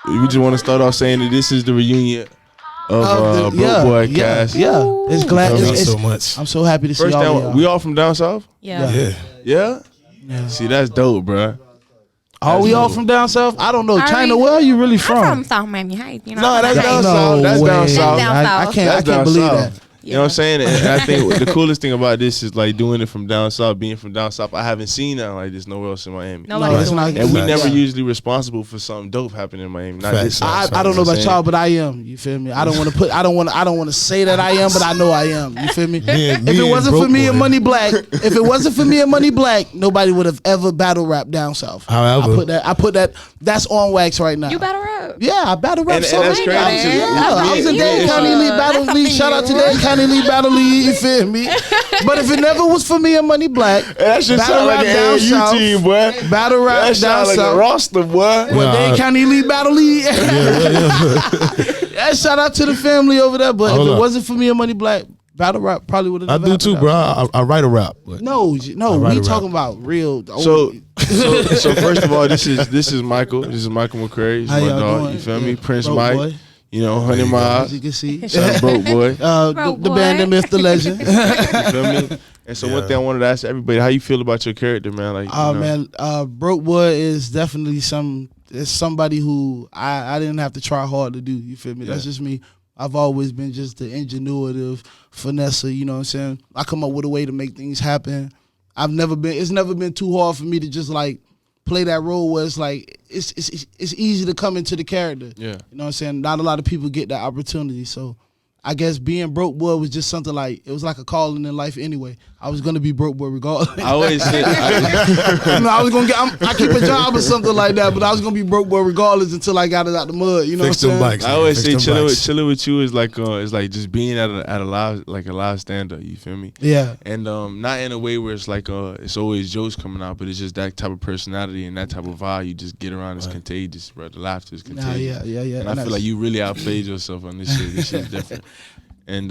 We just want to start off saying that this is the reunion of Broke Boy cast. Yeah, it's glad. It's so much. I'm so happy to see First all down, of we y'all. all from down south. Yeah. Yeah. See, that's dope, bro. Are we all from down south? I don't know. Are China, we? where are you really I'm from from? South Miami Heights. You know, No, that's down No south. That's way. down south. Down I south. can't. That's I down can't believe south. that. You know what I'm saying? And I think the coolest thing about this is like doing it from down south, being from down south. I haven't seen that like this nowhere else in Miami. Nobody No, it's doing not- it. And we Facts. never usually responsible for something dope happening in Miami. Not this Facts. time. I don't know about saying? y'all, but I am. You feel me? I don't want to put. I don't want to say that I am, but I know I am. You feel me? If it wasn't for me and Money Black, if it wasn't for me and Money Black, nobody would have ever battle rap down south. However, I put that. That's on wax right now. You battle rap. Yeah, I battle rap And so that's many. crazy. Yeah, I was in Me- Dade me- County League Battle That's League. something Shout out to new. Dade County League Battle League. You feel me? But if it never was for me and Money Black, That shit battle sound rap like an down AAU south, team, boy. battle rap That down sound like a south. roster, boy. Well, Dade County League Battle League. Yeah, shout out to the family over there. But Hold if it up. wasn't for me and Money Black, battle rap probably would have. I do too, bro. I write a rap. But No, write we a talking about real. So first of all, this is Michael. This is Michael McCrary. He's How my y'all dog. doing? You feel me? Yeah. Prince Broke Mike. Boy. You know, 100 as Miles. you can see, Son, Broke Boy. Broke the Boy. band, the myth, the legend. You feel me? And so one thing I wanted to ask everybody, how you feel about your character, man? Like, Oh you know, man, Broke Boy is definitely somebody who I didn't have to try hard to do. You feel me? That's Yeah. just me. I've always been just the ingenuitive finesse. You know what I'm saying? I come up with a way to make things happen. It's never been too hard for me to just like play that role where it's like it's easy to come into the character. Yeah. You know what I'm saying? Not a lot of people get that opportunity. So I guess being Broke Boy was just something like, it was like a calling in life anyway. I was gonna be Broke Boy regardless. I always say, I was gonna I keep a job or something like that, but I was gonna be Broke Boy regardless until I got it out the mud. You know fix what them I'm saying? bikes. I always Fix say them bikes. chilling with you is like just being at a live stand up. You feel me? Yeah. And not in a way where it's like it's always jokes coming out, but it's just that type of personality and that type of vibe you just get around. It's contagious, bro. The laughter is contagious. Yeah. And I feel like you really outplayed yourself on this shit. This shit's different. And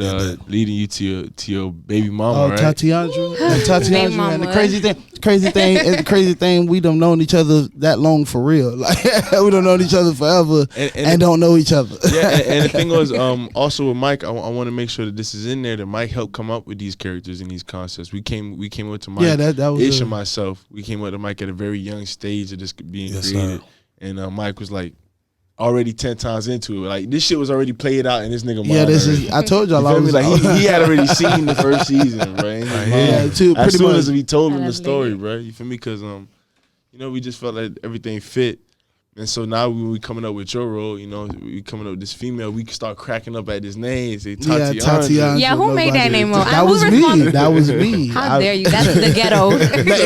leading you to your baby mama, right? Tatiana, Baby man. The mama. crazy thing, we done known each other that long for real. Like we done known each other forever and don't know each other. Yeah, and the thing was, also with Mike, I want to make sure that this is in there. That Mike helped come up with these characters and these concepts. We came up to Mike. Yeah, that was Ish a- and myself. We came up to Mike at a very young stage of this being Yes, created, sir. and Mike was like already 10 times into it. Like this shit was already played out in this nigga mind. Yeah, this already. is. I told y'all. You I feel me? was Like he had already seen the first season, right? In his mind. Yeah, too, As pretty soon much. as we told him the That's story, lit. bro. You feel me? Because you know, we just felt like everything fit. And so now when we coming up with your role, you know, we coming up with this female, we can start cracking up at his name, say Tatiana. Tatiana. Yeah, who made that name up? That Who's was me. responsible? That was me. How dare you? That's the ghetto.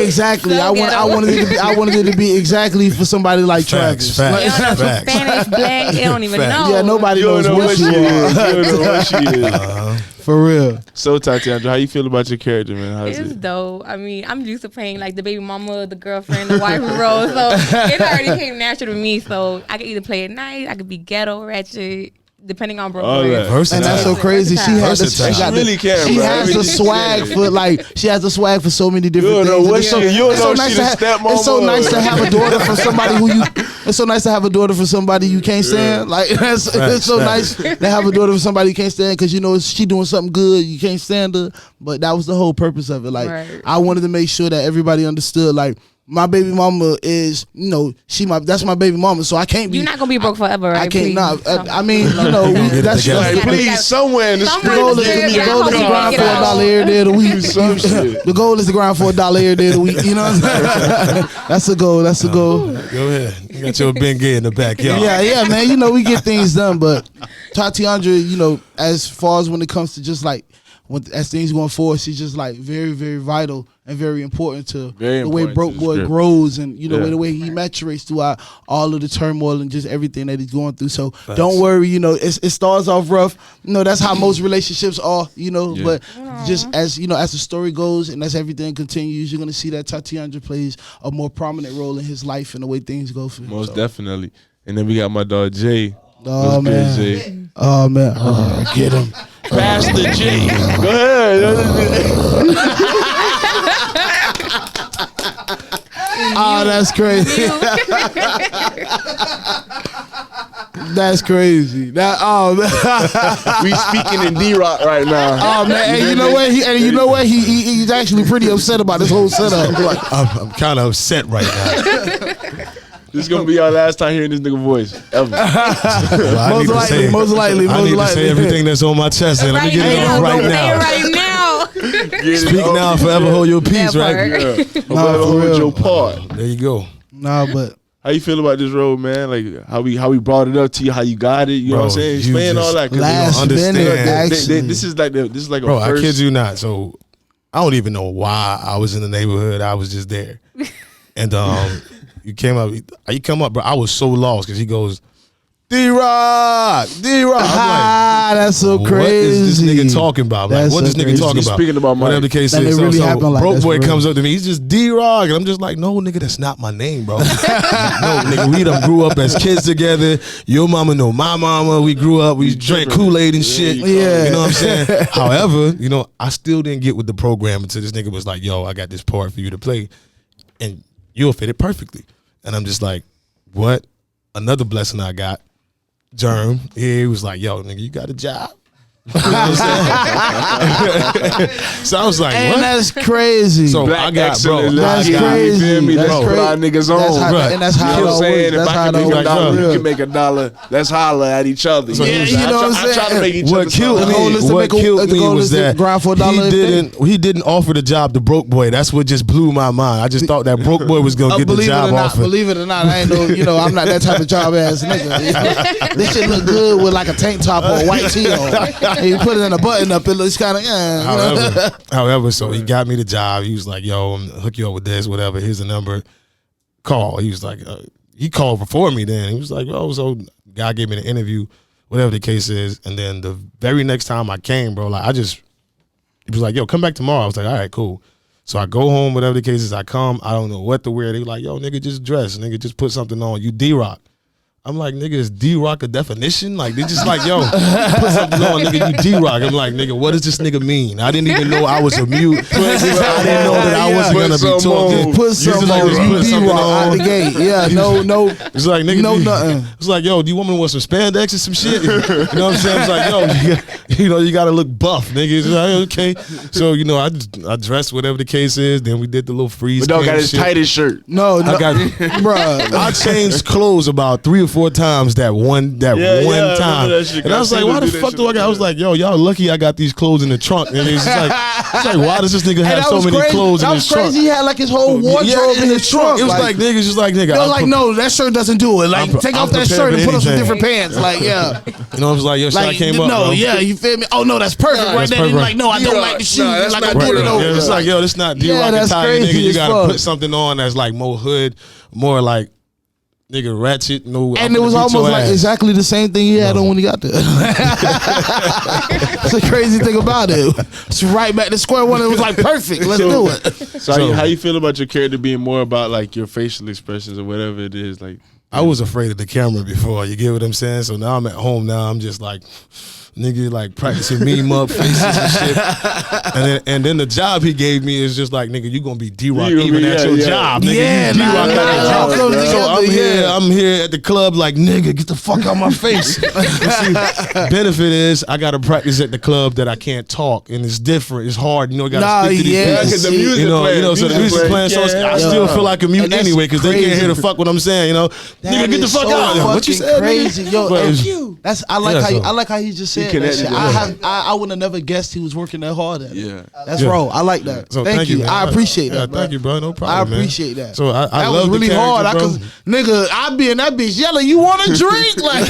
Exactly. So I wanted it to be. I wanted it to be exactly for somebody like Facts, Travis. facts. You don't know Facts. Spanish, black. They don't even Facts. know. Yeah, nobody You don't knows know what what she you is. are. You don't know what she is. For real. So Tatiana, how you feel about your character, man? How's It's it? dope. I mean, I'm used to playing like the baby mama, the girlfriend, the wife role, so it already came natural to me. So I could either play it nice, I could be ghetto, ratchet, depending on Broke All Boy. that. Versatile. And that's so crazy. She has Versatile. she got She really can, She bro. has the Everything she swag can. for like. She has the swag for so many different You don't know things. what And it's so- she- you don't it's know so if nice she to the have- stepmama It's so or- nice to have a daughter from somebody who you. It's so nice to have a daughter from somebody you can't stand. Like it's so nice to have a daughter from somebody you can't stand because you know she doing something good. You can't stand her, but that was the whole purpose of it. Like Right. I wanted to make sure that everybody understood. Like my baby mama is, you know, that's my baby mama. So I can't be. You're not gonna be broke forever, right? I can't Please. not. I mean, you know, Get it that's together. Like, just please, somewhere in the Somewhere street, in the give street, me the a goal is to Get grind for out. $1 every day of the week. Some shit. The goal is to grind for $1 every day of the week. You know what I'm saying? That's the goal. That's the goal. Go ahead. You got your Ben Gay in the backyard. Yeah, man. You know, we get things done, but Tatiana, you know, as far as when it comes to just like as things going forward, she's just like very, very vital and very important to Very the way important Broke to the Boy script. grows and, you know, Yeah. the way he maturates throughout all of the turmoil and just everything that he's going through. So don't worry, you know, it starts off rough. You know, that's how most relationships are, you know, Yeah. but just as, you know, as the story goes and as everything continues, you're going to see that Tatiana plays a more prominent role in his life and the way things go for him. Most So, definitely. And then we got my dog Jay. Oh, What's good, man. Jay? Oh, man. Get him. Pastor Jay. Go ahead. Oh, that's crazy. That's crazy. We speaking in D-Rock right now. Oh man, and you know what? He's actually pretty upset about this whole setup. I'm kind of upset right now. This is gonna be our last time hearing this nigga voice ever. Well, Most likely. I need to say everything that's on my chest, and let me get it out right now. Right now. Speak now, forever hold your peace, right? Yeah. Nah, for Hold real. your part. There you go. Nah, but How you feel about this road, man? Like how we brought it up to you, how you got it. You know what I'm Bro, saying? you Explain all just that. 'Cause you last know, understand. minute, They- actually. this is like a Bro, first. I kid you not. So I don't even know why I was in the neighborhood. I was just there. And you came up, you come up, bro. I was so lost because he goes, D-Rock. I'm that's so like, crazy. what is this nigga talking about? Like, That's what so this nigga crazy. talking He's about? speaking about Mike. Whatever the case That is. it really happened like Broke that, boy for real. comes up to me. He's just D-Rock. And I'm just like, no, nigga, that's not my name, bro. No, nigga, we done grew up as kids together. Your mama know my mama. We grew up. We drank Kool-Aid and shit. Yeah. You know what I'm saying? However, you know, I still didn't get with the program until this nigga was like, yo, I got this part for you to play. And you'll fit it perfectly. And I'm just like, what? Another blessing I got. Germ, he was like, yo, nigga, you got a job? You know what I'm saying? So I was like, And what? that's crazy. So Black I got, bro, excellence. That's You crazy. feel me? That's Let's put crazy. our niggas That's on. how, Right. and that's You how know it what I'm all saying? works. If That's I how can it make all a like, dollar, works. you can make a dollar. Let's holler at each other. So Yeah, he's you know what I'm I try to saying? make each What other killed sound me? goal is to What make a- killed the me goal was is to that grind for a dollar a day. he didn't offer the job to Broke Boy. That's what just blew my mind. I just thought that Broke Boy was gonna get the job offer. Believe it or not, I ain't no, I'm not that type of job ass nigga. This shit look good with like a tank top or a white tee on. And you put it in a button up, it looks kind of, However, so he got me the job. He was like, "Yo, I'm gonna hook you up with this, whatever. Here's the number. Call." He was like, he called before me. Then he was like, "Oh, so guy gave me the interview, whatever the case is." And then the very next time I came, bro, like he was like, "Yo, come back tomorrow." I was like, "All right, cool." So I go home, whatever the case is. I come. I don't know what to wear. They like, "Yo, nigga, just dress. Nigga, just put something on. You D-Rock." I'm like, nigga, is D-Rock a definition? Like, they just like, yo, put something on, nigga, you D-Rock. I'm like, nigga, what does this nigga mean? I didn't even know I was a mute. I didn't know that I wasn't going to be talking. Put something on, you D-Rock out the gate. Yeah, no. It's like, nigga, No, nothing. It's like, yo, do you want me to wear some spandex or some shit? You know what I'm saying? It's like, yo, you got to look buff, nigga. It's like, okay. So, I dressed whatever the case is. Then we did the little freeze. But dog got cam his shit. tightest shirt. No, bruh. I changed clothes about 3 or 4 times that one Yeah, time. I remember that shit. And I was like, why the fuck do I got? I was like, yo, y'all lucky I got these clothes in the trunk. And it's like, why does this nigga have so many clothes in his trunk? That was crazy. He had like his whole wardrobe in his trunk. It was like niggas just like, nigga. They was like, no, that shirt doesn't do it. Like, take I'm off that prepared shirt and for put on some anything. different pants. Like, yeah. You know, I was like, yo, shit, I Like, came up. no, bro. yeah, you feel me? Oh, no, that's perfect right That's there. And perfect. like, no, I don't like the shoes. Nah, that's Like, not I put D-Rock. it over. Yeah, it's like, yo, this not D-Rock Yeah, that's attire, nigga. crazy You as gotta fuck. put something on that's like more hood, more like, nigga, ratchet. No, And it was almost like exactly the same thing he had on when he got there. That's the crazy thing about it. It's right back to square one. It was like perfect. Let's do it. So how you feel about your character being more about like your facial expressions or whatever it is? Like, I was afraid of the camera before. You get what I'm saying? So now I'm at home. Now I'm just like, nigga, like practicing meme up faces and shit. And then the job he gave me is just like, nigga, you gonna be D-Rock even at your job, nigga. Yeah, you D-Rock nah, at your all job. comes So together, I'm here at the club like, nigga, get the fuck out my face. See, benefit is I gotta practice at the club that I can't talk, and it's different. It's hard. You gotta speak to these yeah, people. because the music So the music playing, so I still feel like a mute And that's anyway because they can't hear the fuck what I'm saying. Nigga, get the fuck out. What you said? Crazy, yo. But That's I like Yeah, how so- I like how he just said that connected shit. with I would have never guessed he was working that hard at it. yeah. That's Yeah. raw. I like that. So thank you. man. I appreciate Yeah, that. Bro. thank you, bro. No I problem, man. appreciate that. So I that love was really the hard. character, Nigga, I be in that bitch yelling, "You want a drink?" Like,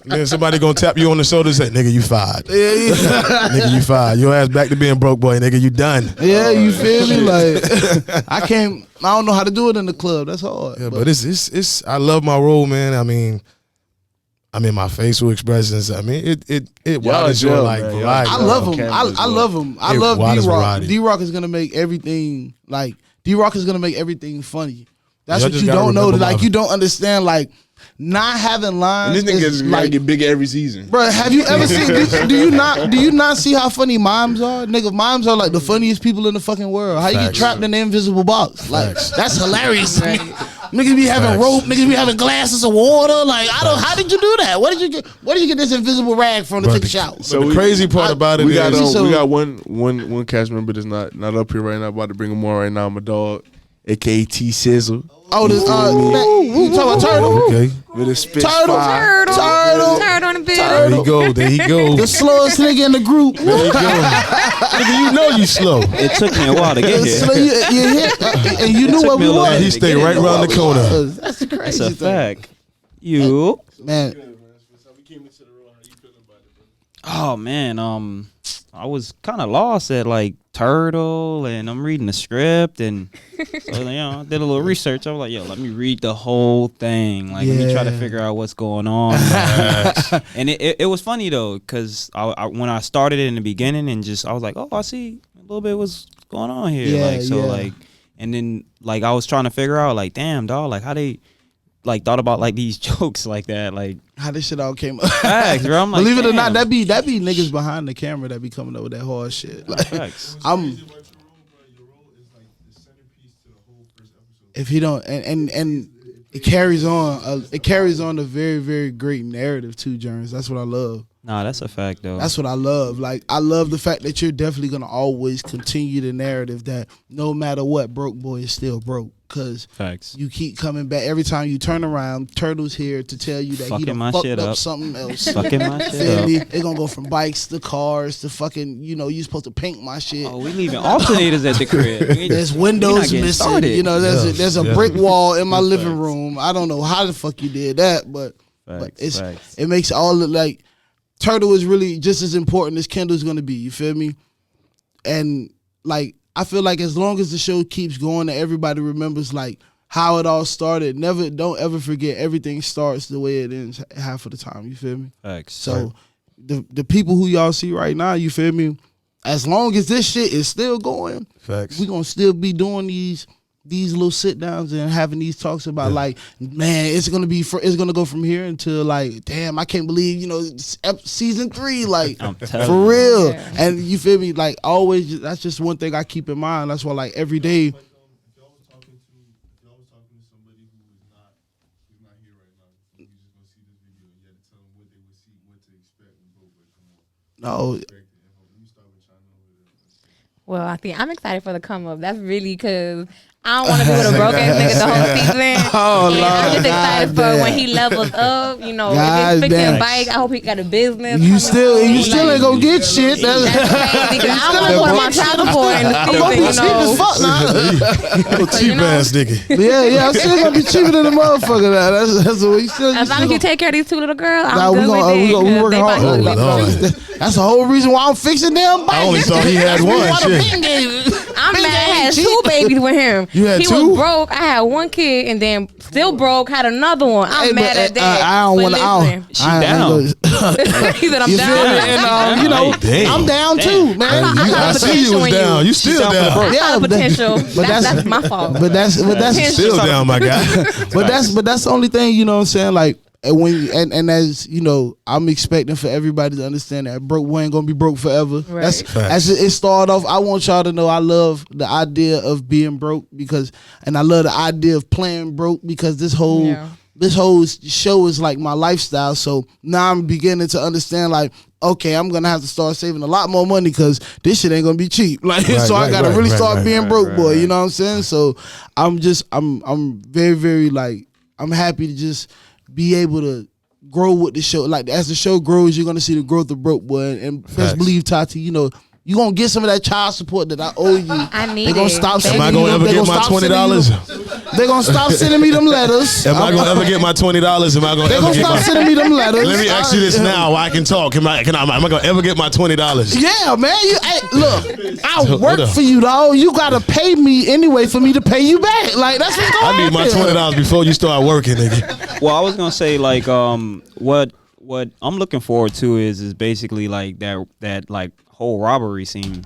Then somebody gonna tap you on the shoulder and say, "Nigga, you fired. Nigga, you fired. Your ass back to being broke boy. Nigga, you done." yeah, you feel me? Like, I don't know how to do it in the club. That's hard. Yeah, but it's. I love my role, man. I mean, my facial expressions. I mean, it widens your chill, like man. Y'all variety. I chill. love him. Cameras, I bro. love him. I It love widens D-Rock. variety. D-Rock is gonna make everything like D-Rock is gonna make everything funny. That's Y'all what just you gotta don't know. remember Like Marvin. you don't understand. Like not having And lines. this nigga is is like, get bigger every season. bro, have you ever seen? Do you not see how funny mimes are? Nigga, mimes are like the funniest people in the fucking world. How you get Facts. trapped in the invisible box? Like Facts. that's hilarious. to me. Niggas be having Facts. rope. Niggas be having glasses of water. Like I don't. How did you do that? Where did you get this invisible rag from to Bro, take a shower? So the crazy part about it We got is So- we got one cast member that's not up here right now. About to bring him on right now. My dog, aka T Sizzle, Oh, this you talking about Turtle? okay. with a spit Turtle. fire. Turtle on the There bill. he go. There he go. The slowest nigga in the group. Nigga, you know you slow. It took me a while to get So here. you hit, and you knew took what me we a little was. He stayed right around the corner. That's the It's crazy a thing. fact. You. Man, Oh man, I was kind of lost at like Turtle, and I'm reading the script, and so I did a little research. I was like, yo, let me read the whole thing. Like, let me try to Yeah. figure out what's going on. And it was funny though, because I when I started in the beginning, and I was like, oh, I see a little bit what's going on here. Yeah, like so yeah. like, and then like I was trying to figure out like, damn dog, like how they like thought about like these jokes like that, like how this shit all came up. facts, bro. I'm like, Believe it or not, damn. that be niggas behind the camera that be coming up with that hard shit. Like, Facts. if he don't, and it carries on. It carries on a very very great narrative too, Jerns. That's what I love. Nah, that's a fact though. That's what I love. Like I love the fact that you're definitely gonna always continue the narrative that no matter what, broke boy is still broke. Cause facts. you keep coming back every time you turn around. Turtle's here to tell you that he Fucking done my fucked shit up up. something else. Fucking my Feel shit me? up. They're gonna go from bikes to cars to fucking, you supposed to paint my shit. Oh, we leaving alternators at the crib. There's We windows not getting missing. started. You know, there's a Yeah. brick wall in my living room. I don't know how the fuck you did that, but Facts, facts. it makes all the like Turtle is really just as important as Kendall's gonna be. You feel me? And like I feel like as long as the show keeps going and everybody remembers like how it all started, don't ever forget everything starts the way it ends half of the time. You feel me? Facts. So the people who y'all see right now, you feel me? As long as this shit is still going, Facts. we gonna still be doing these little sit downs and having these talks about like, man, it's gonna go from here until like, damn, I can't believe it's season 3, like I'm telling for you. real. Yeah. And you feel me? Like always, that's just one thing I keep in mind. That's why like every day. No, Well, I think I'm excited for the come up. That's really because I don't want to be with a broke ass nigga the whole season. Oh, and I'm just Lord, excited for goddamn. when he levels up. If Goddamn. he's fixing bike, I hope he got a business. you still ain't gonna get shit. That's crazy. 'Cause I don't want to put my child support in the I'm gonna be season. cheap as fuck now. Oh, cheap ass nigga. Yeah, I'm still gonna be cheaper than the motherfucker now. That's what we still. As long as you take care of these 2 little girls, Nah, I'm we good gonna- with we it. gonna- we 'cause working they hard. might Oh, go with Lord. me. That's the whole reason why I'm fixing damn bikes. I only thought he had one. Shit. I'm Big mad I had ass 2 cheap. babies with him. You had he 2? was broke. I had 1 kid and then still broke, had another one. I'm Hey, mad but, at that. I don't But want to. listen, She down. he said I'm You feel me? down. And Damn. I'm down too, man. I saw I the see you potential was in down. you. You still down for the down. broke. I saw the but potential. that's- That's my fault. But that's Potential. Still down, my guy. but that's the only thing, you know what I'm saying? Like and when and as you know, I'm expecting for everybody to understand that broke boy ain't gonna be broke forever. Right. That's Facts. as it started off. I want y'all to know I love the idea of being broke and I love the idea of playing broke because this whole show is like my lifestyle. So now I'm beginning to understand like, okay, I'm gonna have to start saving a lot more money because this shit ain't gonna be cheap. Like, so I gotta really start being broke, boy. You know what I'm saying? So I'm very, very like I'm happy to just be able to grow with the show. Like as the show grows, you're gonna see the growth of broke, boy. And best Facts. believe, Tati, you gonna get some of that child support that I owe you. I need They gonna it. stop Am sending Am I me gonna them- ever they get gonna my stop sending $20? They're gonna stop sending me them letters. Am I gonna ever get my $20? Am I gonna They ever gonna get stop my? sending me them letters. Let me ask you this now, while I can talk. Am I gonna ever get my $20? Yeah, man. Look, I Hold work up. for you, dog. You gotta pay me anyway for me to pay you back. Like that's what's going on. I need my here. $20 before you start working, nigga. Well, I was gonna say like what I'm looking forward to is basically like that like whole robbery scene.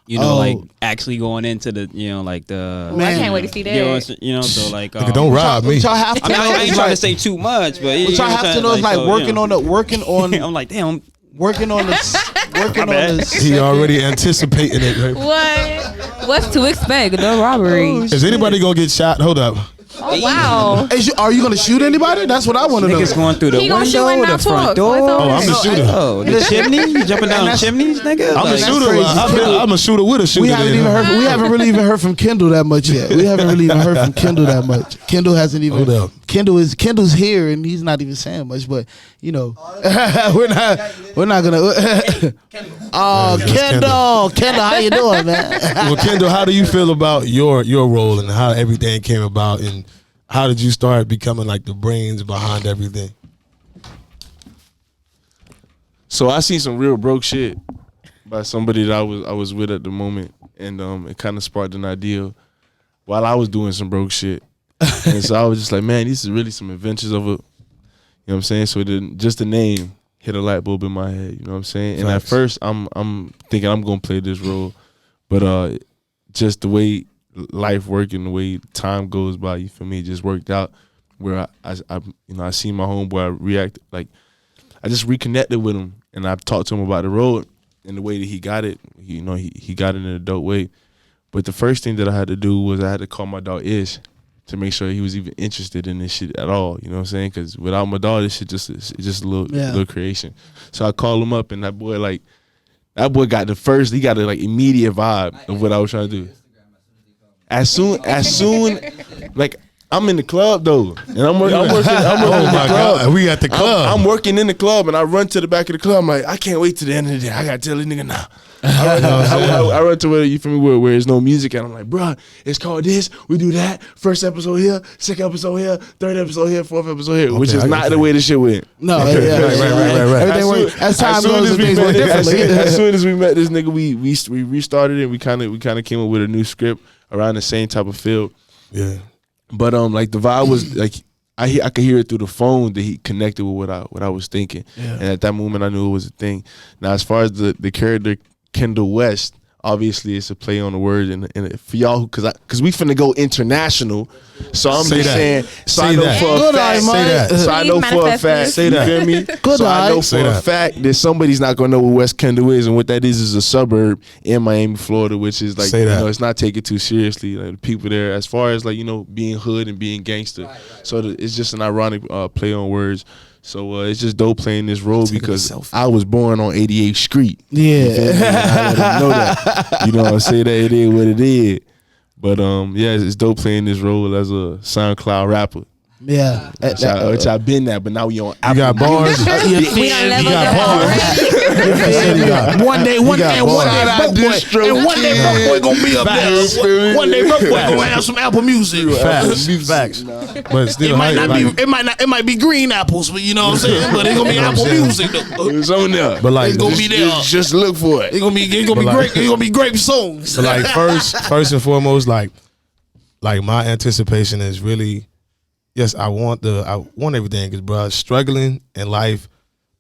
You know, Oh. like actually going into the, like the. Well, I can't wait to see that. So like. Nigga, don't rob me. What y'all have to I mean, know I ain't is trying to like, say too much, but what y'all have to know is like working on I'm like, damn. working on the He already anticipating it. Right? What? What's to expect? The robbery. Is anybody gonna get shot? Hold up. Oh wow. Are you gonna shoot anybody? That's what I want to know. Niggas going through the He gonna shoot window, and the not front talk. door. So it's Oh, I'm the shooter. Oh, the chimney? You jumping down the chimneys, nigga? I'm a Like, shooter. crazy. I'm a shooter with a shooter. We haven't really even heard from Kendall that much yet. We haven't really even heard from Kendall that much. Kendall hasn't even. Hold up. Kendall's here and he's not even saying much, but we're not gonna. Oh, Kendall, how you doing, man? Well, Kendall, how do you feel about your role and how everything came about, and how did you start becoming like the brains behind everything? So I seen some real broke shit by somebody that I was with at the moment, and it kind of sparked an idea while I was doing some broke shit. And so I was just like, man, this is really some adventures of a, you know what I'm saying? So just the name hit a light bulb in my head, you know what I'm saying? And at Facts. first I'm thinking I'm gonna play this role, but just the way life work and the way time goes by, you feel me, it just worked out where I seen my homeboy react, like I just reconnected with him and I've talked to him about the role and the way that he got it. He got it in a dope way. But the first thing that I had to do was I had to call my dog Ish to make sure he was even interested in this shit at all. You know what I'm saying? Because without my dog, this shit it's just a little creation. So I called him up and that boy got he got a like immediate vibe of what I was trying to do. As soon, like I'm in the club though, and I'm working. Oh in the my club. God, we at the club. I'm working in the club, and I run to the back of the club. I'm like, I can't wait to the end of the day. I gotta tell this nigga now. I run to where you feel me where there's no music, and I'm like, bruh, it's called this. We do that. First episode here, second episode here, third episode here, fourth episode here, which is not the way the shit went. No, Right. Everything works. As time goes, things work differently. As soon as we met this nigga, we restarted and we kind of came up with a new script around the same type of feel. Yeah. But like the vibe was like I could hear it through the phone that he connected with what I was thinking, and at that moment I knew it was a thing. Now as far as the character Kendall West, obviously it's a play on the word, and for y'all because we finna go international, so I'm Say just that. saying. So Say I know that. for a Good fact. eye, Say that. So I know for a fact. Say that. You feel me? Good So I know eye. Say for a that. fact that somebody's not gonna know what West Kendall is, and what that is a suburb in Miami, Florida, which is like Say that. it's not taken too seriously. Like the people there, as far as like being hood and being gangster, so it's just an ironic play on words. So it's just dope playing this role because I was born on 88th Street. Yeah. I let them know that. You know what I'm saying? That it is what it is. But it's dope playing this role as a SoundCloud rapper. Yeah. Which I've been at, but now we on You Apple. got bars. We done leveled got up bars. already. One day, broke boy gonna be up there. One day, broke boy gonna have some Apple Music. Facts. But still, It might be green apples, but you know what I'm saying. But it's gonna be Apple Music though. It's on there. But like, It's gonna be there. Just look for it. It's gonna be like- great. It's gonna be great songs. so like first and foremost, like my anticipation is really, yes, I want everything because bro, struggling in life,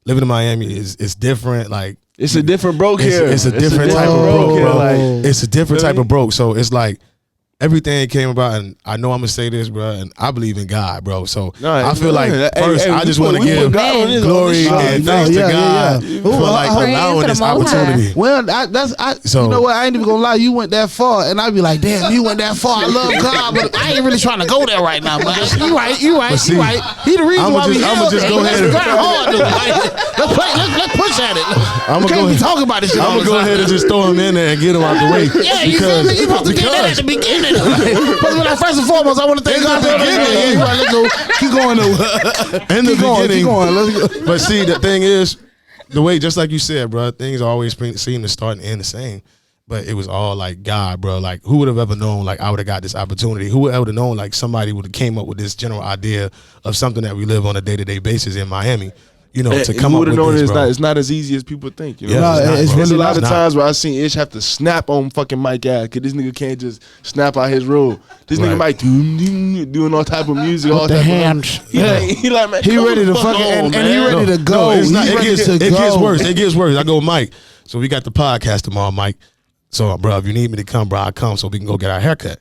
living in Miami is different. Like It's a different broke here. it's a different type of broke, here, bro. like, It's a different type of broke. So it's like everything came about, and I know I'm gonna say this, bro, and I believe in God, bro. So I feel like first I just want to give glory and thanks to God for like Praise allowing to the this Most High. opportunity. Well, So- you know what? I ain't even gonna lie. You went that far, and I'd be like, "Damn, you went that far. I love God, but I ain't really trying to go there right now." But you right. But see, You right. He the reason I'ma why we just- I'ma here. just go ahead and- Let's grind hard, dude. Like, let's push at it. I'ma We go can't be ahead- talking about this shit. I'm all gonna the go time. ahead and just throw him in there and get him out the way. Yeah, you feel me? You supposed to get that at the beginning. Like, first and foremost, I want to thank God for everything. Right, let's go. Keep going though. in the Keep going. beginning. Keep going. Let's go. But see, the thing is, the way, just like you said, bro, things always seem to start and end the same. But it was all like God, bro. Like, who would have ever known, like, I would have got this opportunity? Who would have known, like, somebody would have came up with this general idea of something that we live on a day-to-day basis in Miami, you know, to come up with this, bro. it's not as easy as people think. You know? Yeah, No, not, it's bro. There's a really lot of not. times where I seen Ish have to snap on fucking Mike ass because this nigga can't just snap out his role. This nigga Right. might doing all type of music, all the type hands. of he like man, He come ready the to fuck fucking on, and he man. ready to go. No, it's not. He It ready gets to worse. go. It gets worse. I go, Mike. So we got the podcast tomorrow, Mike. So, bro, if you need me to come, bro, I'll come so we can go get our haircut.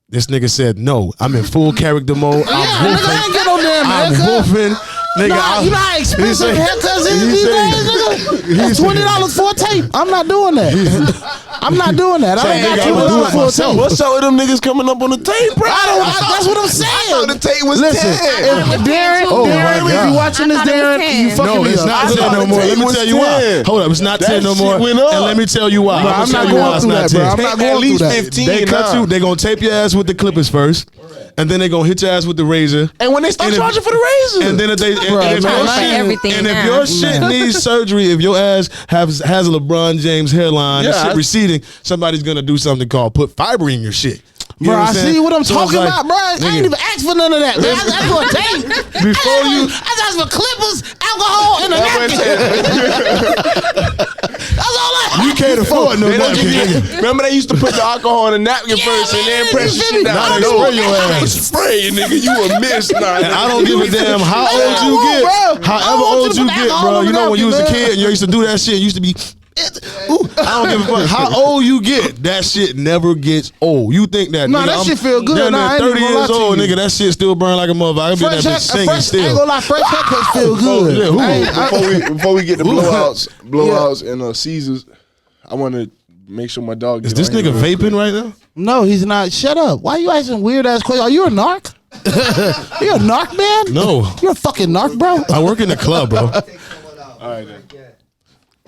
This nigga said, no, I'm in full character mode. I ain't get on there, man. I'm wolfing. Nigga, Nah, you know how expensive haircuts is these days, nigga? That's $20 for a tape. I'm not doing that. I'm not doing that. I ain't nigga, got I'ma do it $20 for a myself. tape. What's up with them niggas coming up on the tape, bro? That's what I'm saying. I thought the tape was Listen, 10. if Darren, Oh, my Darren, if God. you watching this, I thought it was Darren, 10. you fucking No, me it's up. not I 10 thought no the more. tape Let me was tell you why. 10. Hold up, it's not That 10 no shit more. went up. And let me tell you why. Bro, I'm not going through that, bro. I'm not At going least through that. 15 They cut now. you. They gonna tape your ass with the clippers first, and then they gonna hit your ass with the razor. And when they start And if- charging for the razor, And then if they, and Bro, if man, your like shit, everything and if now. your shit needs surgery, if your ass has a LeBron James hairline, Yeah, that shit I- receding, somebody's gonna do something called put fiber in your shit. You Bro, know I I'm saying? see what I'm So it's talking like, about, bro. I nigga, ain't even asked for none of that. Man. I asked for a tape. Before you- I asked for clippers, alcohol, and a napkin. That's all I You can't afford no They don't napkin. give you- nigga. remember they used to put the alcohol in the napkin Yeah, first and then man, press you the feel shit me? down. Now they No, spray your I ass. spray, nigga. You a miss, nah. And I don't give a damn how old you want, get. bro. I However want you old to you put get, alcohol bro. on You the know when you was a napkin, kid and you used to do that shit, it used to be. Ooh, I don't give a fuck how old you get. That shit never gets old. You think that? Nah, nigga, that I'm shit feel good. down Nah, I there ain't 30 even gonna years lie to old, you. nigga. That shit still burn like a motherfucker. I be that Fresh bitch hair, singing I ain't still. gonna lie, fresh haircuts feel good. yeah, who? I ain't- Before we get the blowouts and Caesars, I want to make sure my dog. Is get this on here nigga real quick. vaping right now? No, he's not. Shut up. Why you asking weird ass questions? Are you a narc? You a narc, man? No. You're a fucking narc, bro. I work in the club, bro. All right, then.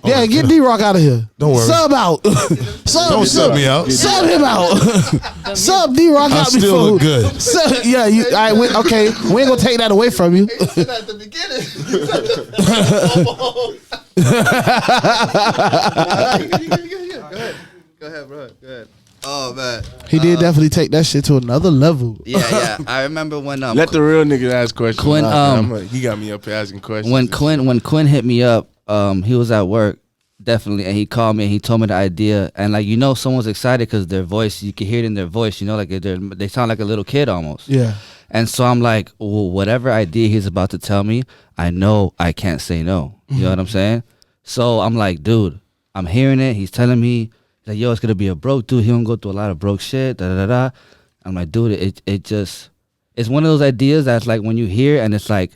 Yeah, get D-Rock out of here. Don't worry. Sub out. Don't sub me out. Sub him out. Sub D-Rock I out still before. look good. Sub, yeah, you. All right, okay. We ain't gonna take that away from you. At the beginning. Go ahead, bro. Go ahead. Oh man. He did definitely take that shit to another level. Yeah. I remember when Let the real niggas ask questions. Quinn, He got me up here asking questions. when Quinn hit me up, he was at work, definitely, and he called me and he told me the idea, and like someone's excited because their voice, you can hear it in their voice, like they sound like a little kid almost. Yeah. And so I'm like, well, whatever idea he's about to tell me, I know I can't say no. You know what I'm saying? So I'm like, dude, I'm hearing it. He's telling me, like, yo, it's gonna be a broke dude. He don't go through a lot of broke shit. Da da da da. I'm like, dude, it's one of those ideas that's like when you hear and it's like,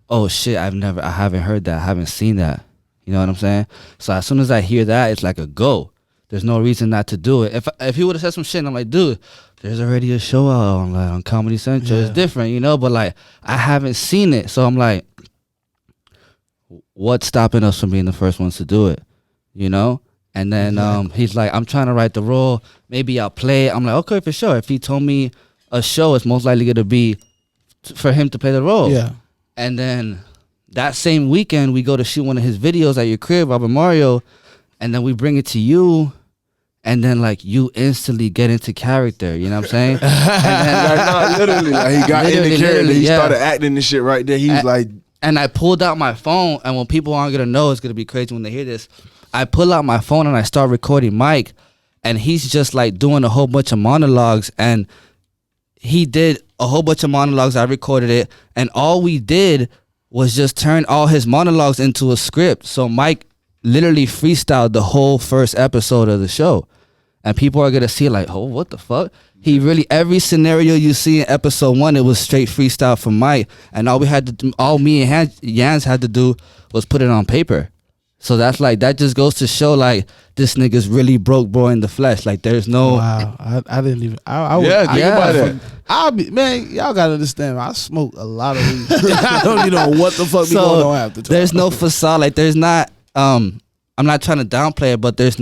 oh shit, I haven't heard that, I haven't seen that. You know what I'm saying? So as soon as I hear that, it's like a go. There's no reason not to do it. If he would have said some shit, and I'm like, dude, there's already a show out on Comedy Central. Yeah. It's different, but like I haven't seen it, so I'm like, what's stopping us from being the first ones to do it? And then he's like, I'm trying to write the role. Maybe I'll play it. I'm like, okay, for sure. If he told me a show, it's most likely going to be for him to play the role. Yeah. And then that same weekend, we go to shoot one of his videos at your crib, Robert Mario, and then we bring it to you. And then, like, you instantly get into character. You know what I'm saying? And then, Literally, like, he got in Literally, the character. He yeah. started acting this shit right there. He was like, and I pulled out my phone, and when people aren't gonna know, it's gonna be crazy when they hear this. I pull out my phone and I start recording Mike, and he's just like doing a whole bunch of monologues, and he did a whole bunch of monologues. I recorded it, and all we did was just turn all his monologues into a script. So Mike literally freestyled the whole first episode of the show, and people are gonna see like, oh, what the fuck? He really, every scenario you see in episode 1, it was straight freestyle from Mike, and all me and Yans had to do was put it on paper. So that's like, that just goes to show like this nigga's really broke, bro, in the flesh. Like there's no. Wow. I didn't even. I yeah, think about that. I'll be, man, y'all gotta understand. I smoke a lot of weed. I don't even know what the fuck be going on after. There's no facade. Like there's not. I'm not trying to downplay it, but there's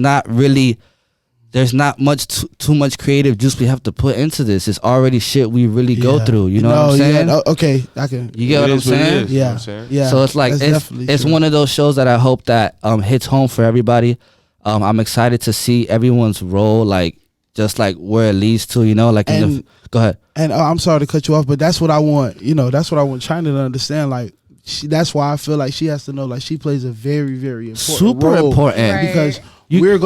not much too much creative juice we have to put into this. It's already shit we really go through. You know what I'm saying? Yeah, okay, I can. You get what I'm saying? Yeah, yeah. So it's like it's one of those shows that I hope that hits home for everybody. I'm excited to see everyone's role, like just like where it leads to. Like go ahead. And I'm sorry to cut you off, but that's what I want. That's what I want China to understand. Like, that's why I feel like she has to know. Like, she plays a very, very important Super role. important. Right. Because we're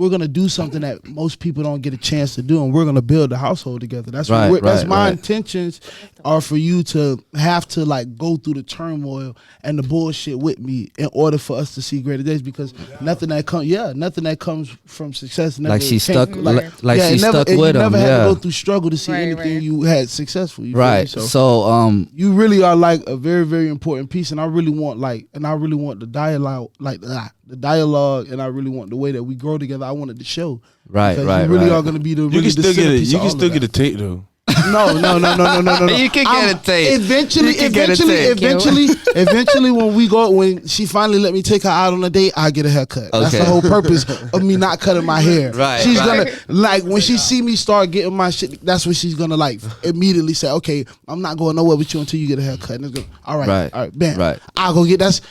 gonna do something that most people don't get a chance to do, and we're gonna build a household together. That's that's my intentions are for you to have to like go through the turmoil and the bullshit with me in order for us to see greater days. Because nothing that comes from success never Like she stuck, came- like she stuck with you him. never had to Yeah. go through struggle to see Right, anything right. you had successful. You feel me? Right. So you really are like a very, very important piece, and I really want the dialogue, the dialogue, and I really want the way that we grow together. I wanted to show, Right, because right, you really right. are going to be the You really can still the get it. centerpiece You of can all still of get a that. tape though. No. You can get a tape. Eventually, You can get a tape. eventually, when she finally let me take her out on a date, I get a haircut. That's Okay. the whole purpose of me not cutting my hair. Right, She's right. gonna like when she see me start getting my shit. That's when she's gonna like immediately say, "Okay, I'm not going nowhere with you until you get a haircut." And it's gonna, all right, bam. Right. I'll go get that's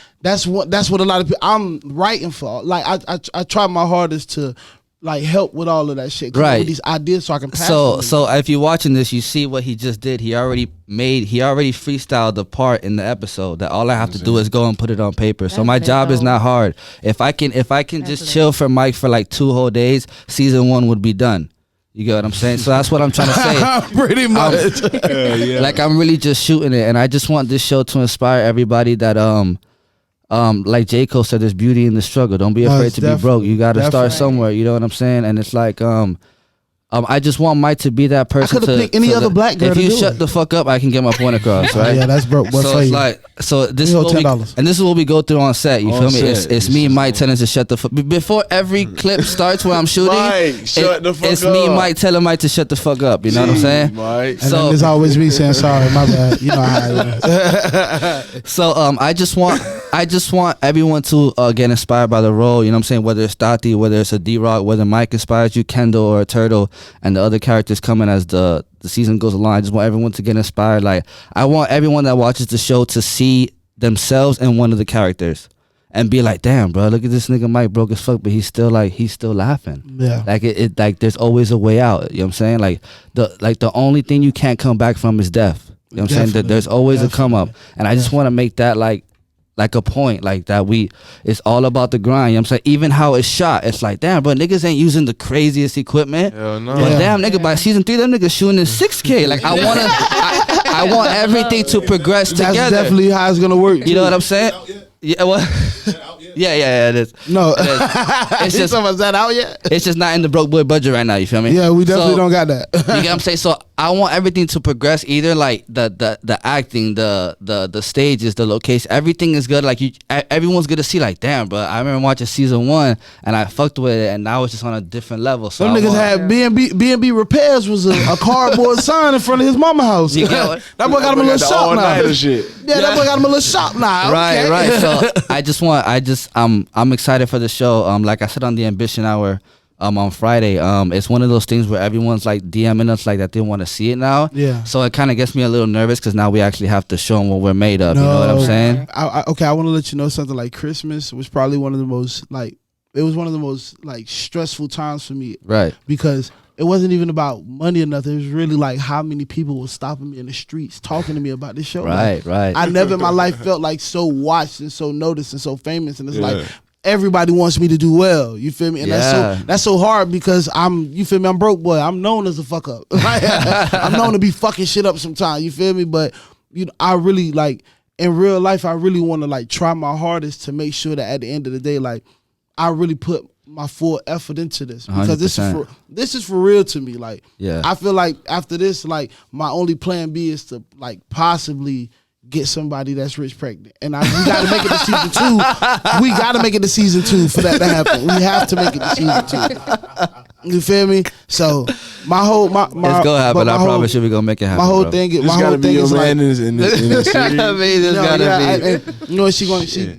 what a lot of people I'm writing for. Like I try my hardest to like help with all of that shit. Come up Right. with these ideas so I can pass So them. so if you're watching this, you see what he just did. He already freestyled the part in the episode that all I have to do is go and put it on paper. So That's my lit, job is though. not hard. If I can just lit. chill for Mike for like 2 whole days, season 1 would be done. You get what I'm saying? So that's what I'm trying to say. pretty much. Like I'm really just shooting it, and I just want this show to inspire everybody that like J. Cole said, there's beauty in the struggle. Don't be afraid to be broke. You got to start definitely. somewhere. You know what I'm saying? And it's like I just want Mike to be that person. coulda picked any other black girl If to you do shut it. the fuck up, I can get my point across, right? Yeah, that's broke. But So for it's you. like, so this is You owe what we, $10. and this is what we go through on set. You On feel me? set. It's me and Mike telling to shut the fuck. Before every clip starts where I'm shooting, Mike, shut the fuck it's me and up. Mike telling Mike to shut the fuck up. You know what I'm saying? Mike. And So- then there's always me saying sorry, my bad. You know how it is. So I just want everyone to get inspired by the role. You know what I'm saying? Whether it's Tati, whether it's a D-Rock, whether Mike inspires you, Kendall or a Turtle, and the other characters coming as the season goes along. I just want everyone to get inspired. Like I want everyone that watches the show to see themselves in one of the characters and be like, damn, bro, look at this nigga Mike broke as fuck, but he's still laughing. Yeah. Like it like there's always a way out. You know what I'm saying? Like the only thing you can't come back from is death. You know what I'm saying? Definitely, There's always a come up. And I just want to make that like a point, like that it's all about the grind. You know what I'm saying? Even how it's shot, it's like, damn, bro, niggas ain't using the craziest equipment. Hell no. But Yeah. damn, nigga, by season 3, them niggas shooting in 6K. Like I want everything to progress That's together. definitely how it's gonna work. You know what I'm saying? Yeah, well, yeah, it is. No. It's just Is that out yet? it's just not in the broke boy budget right now. You feel me? Yeah, we definitely So- don't got that. You get what I'm saying? So I want everything to progress. Either like the acting, the stages, the location, everything is good. Like everyone's gonna see. Like, damn, bro, I remember watching season 1 and I fucked with it, and now it's just on a different level. So Some I niggas want- had B&B repairs was a cardboard sign in front of his mama house. You get what- That boy got him a little shop now. all-nighter shit. Yeah, that boy got him a little shop now. Right, Okay. right. So I'm excited for the show. Like I said on the Ambition Hour, on Friday, it's one of those things where everyone's like DMing us like that they want to see it now. Yeah. So it kind of gets me a little nervous because now we actually have to show them what we're made of. You know what I'm No. saying? I want to let you know something. Like Christmas was probably one of the most stressful times for me Right. because it wasn't even about money or nothing. It was really like how many people were stopping me in the streets talking to me about this show. Right, right. I never in my life felt like so watched and so noticed and so famous. And it's Yeah. like everybody wants me to do well. You feel me? And Yeah. that's so hard because I'm broke boy. I'm known as a fuck up. I'm known to be fucking shit up sometimes. You feel me? But I really like in real life. I really want to like try my hardest to make sure that at the end of the day, like I really put my full effort into this because 100%. this is for real to me. Like, Yeah. I feel like after this, like my only plan B is to like possibly get somebody that's rich pregnant, and we got to make it to season 2. We got to make it to season 2 for that to happen. We have to make it to season 2. You feel me? So my It's gonna happen. but I my whole- promise you, we're gonna make it happen. My whole bro. thing, This my whole gotta be thing your is like, man in the series. I mean, there's no, gotta yeah, be. and, you know,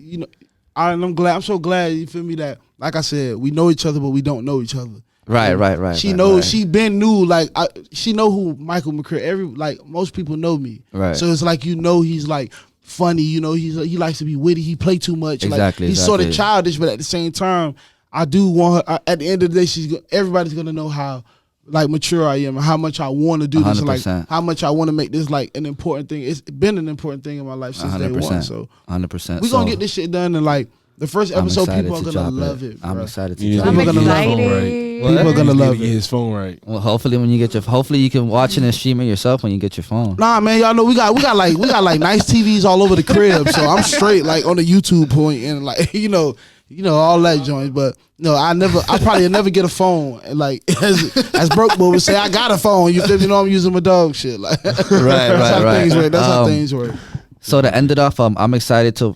you know, I'm so glad you feel me that, like I said, we know each other, but we don't know each other. Right. She right, knows. right. She been knew. Like she know who Michael McCray. Most people know me. Right. So it's like he's like funny. You know, he likes to be witty. He play too much. Exactly, Like, he's sort of exactly. childish, but at the same time, I do want her. At the end of the day, everybody's gonna know how like mature I am and how much I want to do this. Like 100%. how much I want to make this like an important thing. It's been an important thing in my life since day one. 100%. So 100%. we gonna get this shit done and like. The first I'm episode, excited people are to gonna drop love it. I'm bruh. excited to Yeah, drop I'm People it. gonna love it. excited. People are gonna love Get it. his phone right. Well, hopefully when you get your, hopefully you can watch it and stream it yourself when you get your phone. Nah, man, y'all know we got like nice TVs all over the crib, so I'm straight like on the YouTube point and like you know all that joints. But no, I probably never get a phone. And like as Broke Boy would say, I got a phone. You feel me? You know I'm using my dog shit. Like Right, that's how right. things work. That's how things work. So to end it off, I'm excited to.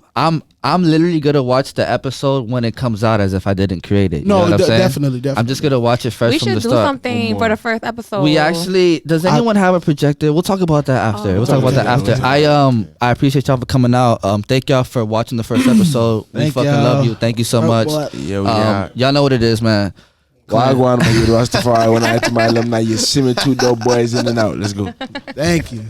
I'm literally gonna watch the episode when it comes out as if I didn't create it. You know what I'm saying? Definitely. I'm just gonna watch it fresh We from should the do start. something for the first episode. We actually. Does anyone have a projector? We'll talk about that after. We'll talk about that after. I appreciate y'all for coming out. Thank y'all for watching the first episode. We Thank fucking y'all. love you. Thank you so much. Yo, yeah. Y'all know what it is, man. Wagwan, my Rastafari. When I had to my alumni, you see me 2 dope boys in and out. Let's go. Thank you.